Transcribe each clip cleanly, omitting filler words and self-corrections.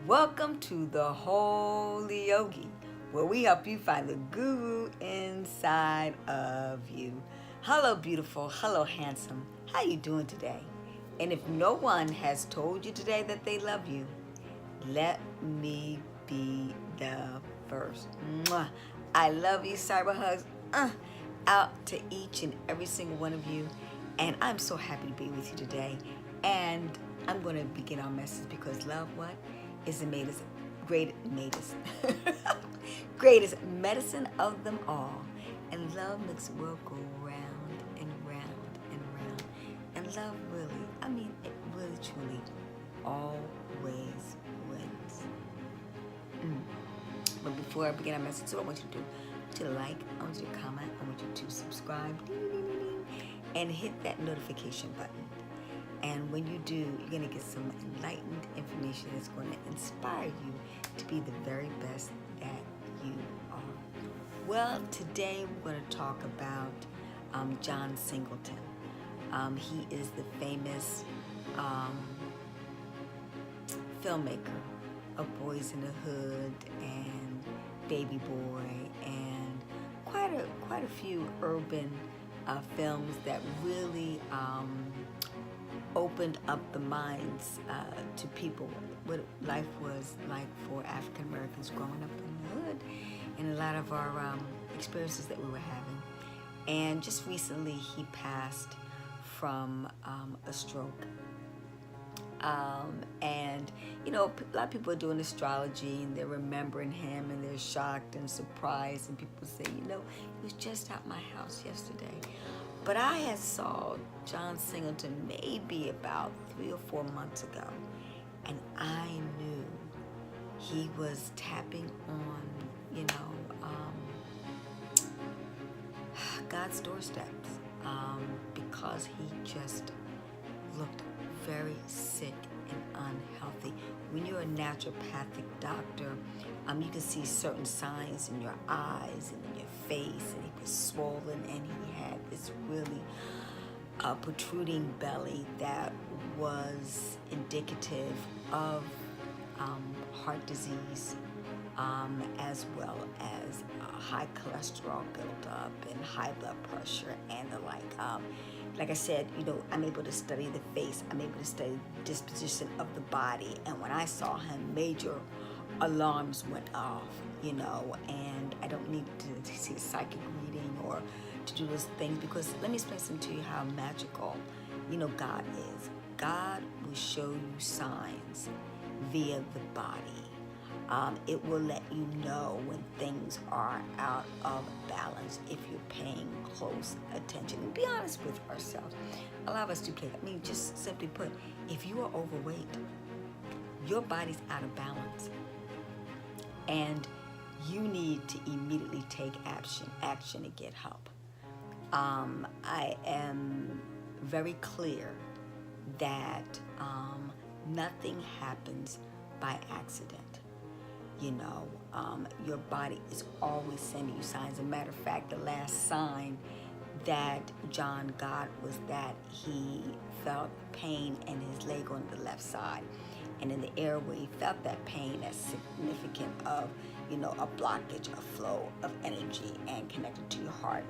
Welcome to the Holy Yogi, where we help you find the guru inside of you. Hello, beautiful. Hello, handsome. How you doing today? And if no one has told you today that they love you, let me be the first. Mwah. I love you, cyber hugs. Out to each and every single one of you. And I'm so happy to be with you today. And I'm going to begin our message because love, what? Is the greatest medicine of them all. And love makes the world go round and round and round. And love really, it really truly always wins. But before I begin our message, so I want you to do, I want you to like, I want you to comment, I want you to subscribe, and hit that notification button. And when you do, you're going to get some enlightened information that's going to inspire you to be the very best that you are. Well, today we're going to talk about John Singleton. He is the famous filmmaker of Boys in the Hood and Baby Boy and quite a few urban films that really opened up the minds to people what life was like for African Americans growing up in the hood and a lot of our experiences that we were having. And just recently he passed from a stroke. And a lot of people are doing astrology and they're remembering him and they're shocked and surprised, and people say, he was just at my house yesterday. But I had saw John Singleton maybe about 3 or 4 months ago, and I knew he was tapping on, God's doorsteps, because he just looked very sick and unhealthy. When you're a naturopathic doctor, you can see certain signs in your eyes and in your face, and he was swollen, and he had this really protruding belly that was indicative of heart disease, as well as high cholesterol buildup and high blood pressure and the like. Like I said, I'm able to study the face. I'm able to study the disposition of the body. And when I saw him, major alarms went off, and I don't need to see a psychic reading or to do those things, because let me explain something to you how magical, God is. God will show you signs via the body. It will let you know when things are out of balance if you're paying close attention. And be honest with ourselves. A lot of us do play. Just simply put, if you are overweight, your body's out of balance, and you need to immediately take action to get help. I am very clear that nothing happens by accident. Your body is always sending you signs. As a matter of fact, the last sign that John got was that he felt pain in his leg on the left side. And in the airway, he felt that pain as significant of, a blockage, a flow of energy and connected to your heart,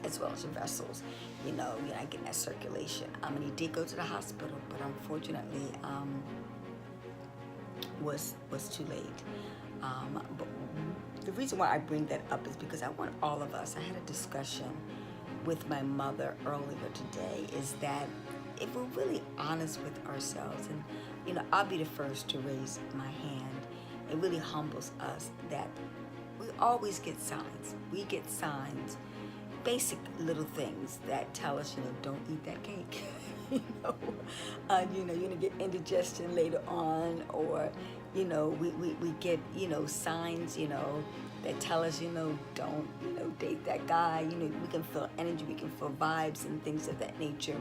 as well as your vessels. You're not getting that circulation. And he did go to the hospital, but unfortunately, was too late. But the reason why I bring that up is because I want all of us, I had a discussion with my mother earlier today, is that if we're really honest with ourselves, and I'll be the first to raise my hand, it really humbles us that we always get signs. We get signs, basic little things that tell us, don't eat that cake. You're gonna get indigestion later on, or we get signs that tell us don't date that guy. We can feel energy, we can feel vibes and things of that nature.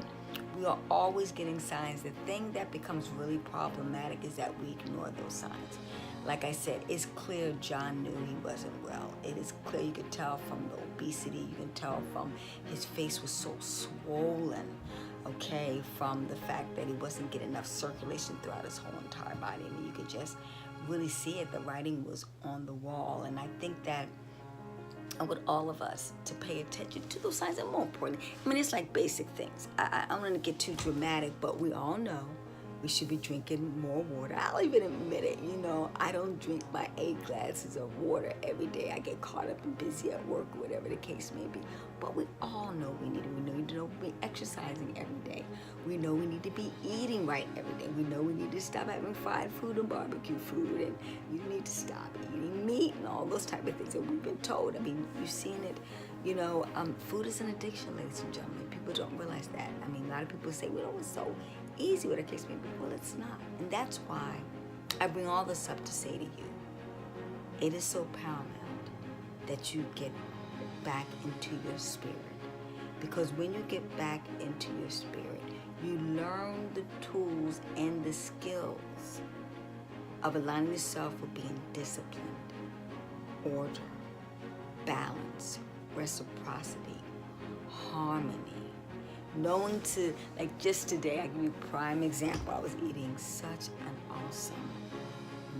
We are always getting signs. The thing that becomes really problematic is that we ignore those signs. Like I said, it's clear John knew he wasn't well. It is clear. You could tell from the obesity. You can tell from his face was so swollen. okay, from the fact that he wasn't getting enough circulation throughout his whole entire body. I mean, you could just really see it. The writing was on the wall. And I think that I want all of us to pay attention to those signs, and more importantly, I mean, it's like basic things. I don't want to get too dramatic, but we all know we should be drinking more water. I'll even admit it, I don't drink my 8 glasses of water every day. I get caught up and busy at work, or whatever the case may be. But we all know we need to be exercising every day. We know we need to be eating right every day. We know we need to stop having fried food and barbecue food, and you need to stop eating meat and all those type of things that we've been told. I mean, you've seen it. Food is an addiction, ladies and gentlemen. People don't realize that. I mean, a lot of people say, well, it's so easy, what the case may be. Well, it's not. And that's why I bring all this up to say to you, it is so paramount that you get back into your spirit. Because when you get back into your spirit, you learn the tools and the skills of aligning yourself with being disciplined, order, balance, reciprocity, harmony. Knowing to, like just today, I give you a prime example. I was eating such an awesome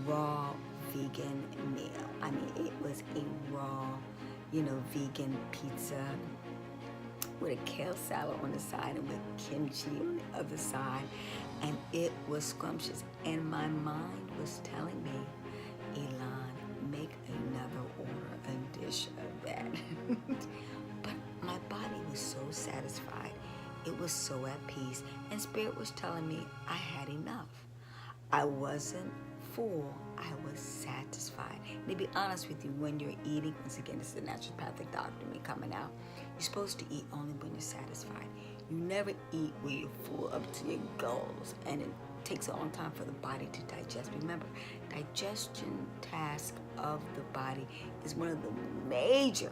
raw vegan meal. I mean, it was a raw, vegan pizza with a kale salad on the side and with kimchi on the other side. And it was scrumptious. And my mind was telling me, Elon, make another order, a dish of that. But my body was so satisfied. It was so at peace. And Spirit was telling me I had enough. I wasn't full. I was satisfied. And to be honest with you, when you're eating, once again, this is the naturopathic doctor me coming out, you're supposed to eat only when you're satisfied. You never eat when you're full up to your gills, and it takes a long time for the body to digest. Remember, digestion task of the body is one of the major.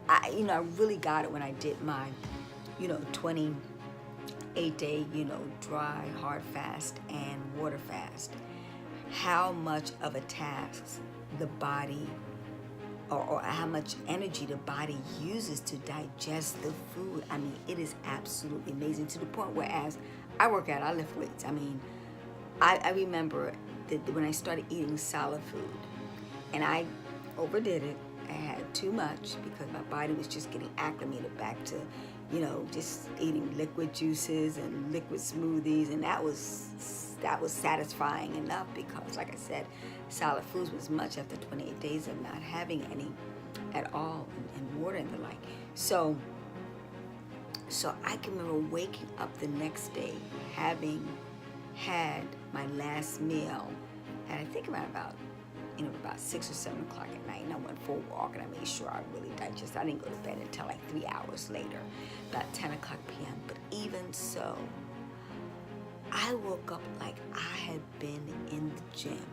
I really got it when I did my, 28-day, dry, hard fast and water fast. How much of a task the body, or how much energy the body uses to digest the food. I mean, it is absolutely amazing, to the point where as I work out, I lift weights. I mean, I remember that when I started eating solid food, and I overdid it. I had too much because my body was just getting acclimated back to, just eating liquid juices and liquid smoothies, and that was satisfying enough, because, like I said, solid foods was much after 28 days of not having any at all, and water and the like. So I can remember waking up the next day having had my last meal, and I think around about 6 or 7 o'clock at night, and I went for a walk, and I made sure I really digested. I didn't go to bed until like 3 hours later, about 10 o'clock p.m. But even so, I woke up like I had been in the gym.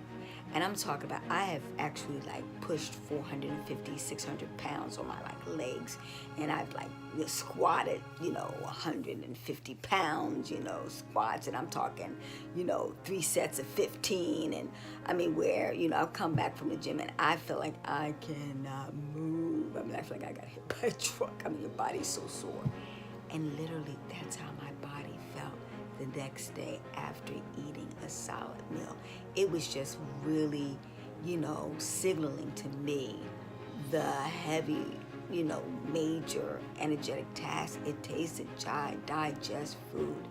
And I'm talking about, I have actually pushed 450, 600 pounds on my legs. And I've squatted, 150 pounds, squats. And I'm talking, 3 sets of 15. And I mean, where, I've come back from the gym and I feel like I cannot move. I mean, I feel like I got hit by a truck. I mean, your body's so sore. And literally, that's how my body felt the next day after eating a solid meal. It was just really, signaling to me the heavy, major energetic task it takes to digest food.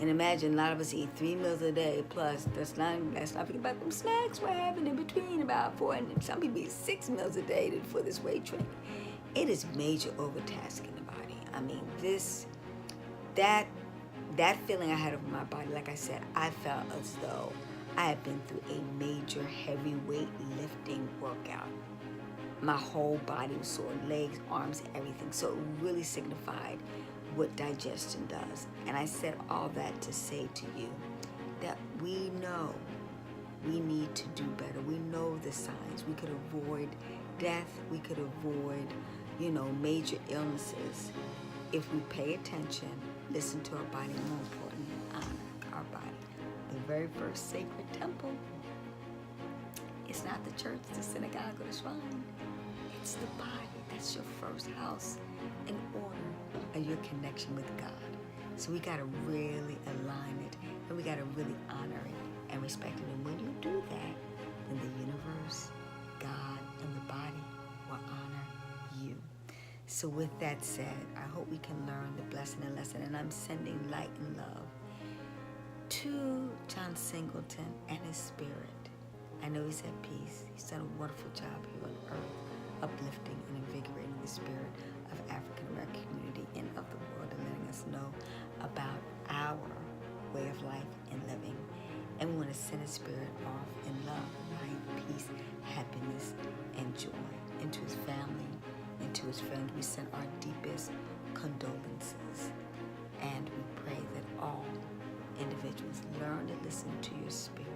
And imagine a lot of us eat 3 meals a day, plus let's not forget about them snacks we're having in between, about 4, and some people eat 6 meals a day for this weight training. It is major overtasking the body. I mean, that feeling I had over my body, like I said, I felt as though I had been through a major heavyweight lifting workout. My whole body was sore, legs, arms, everything. So it really signified what digestion does. And I said all that to say to you that we know we need to do better. We know the signs. We could avoid death. We could avoid, major illnesses if we pay attention, listen to our body, more importantly, honor our body. The very first sacred temple is not the church, the synagogue, or the shrine. It's the body. That's your first house in order of your connection with God. So we got to really align it, and we got to really honor it and respect it. And when you do that, then the universe, God, and the body will honor you. So with that said, I hope we can learn the blessing and lesson. And I'm sending light and love to John Singleton and his spirit. I know he's at peace. He's done a wonderful job here on earth, uplifting and invigorating the spirit of African American community and of the world, and letting us know about our way of life and living. And we want to send his spirit off in love, light, peace, happiness, and joy. And to his family and to his friends, we send our deepest condolences. And we pray that all individuals learn to listen to your spirit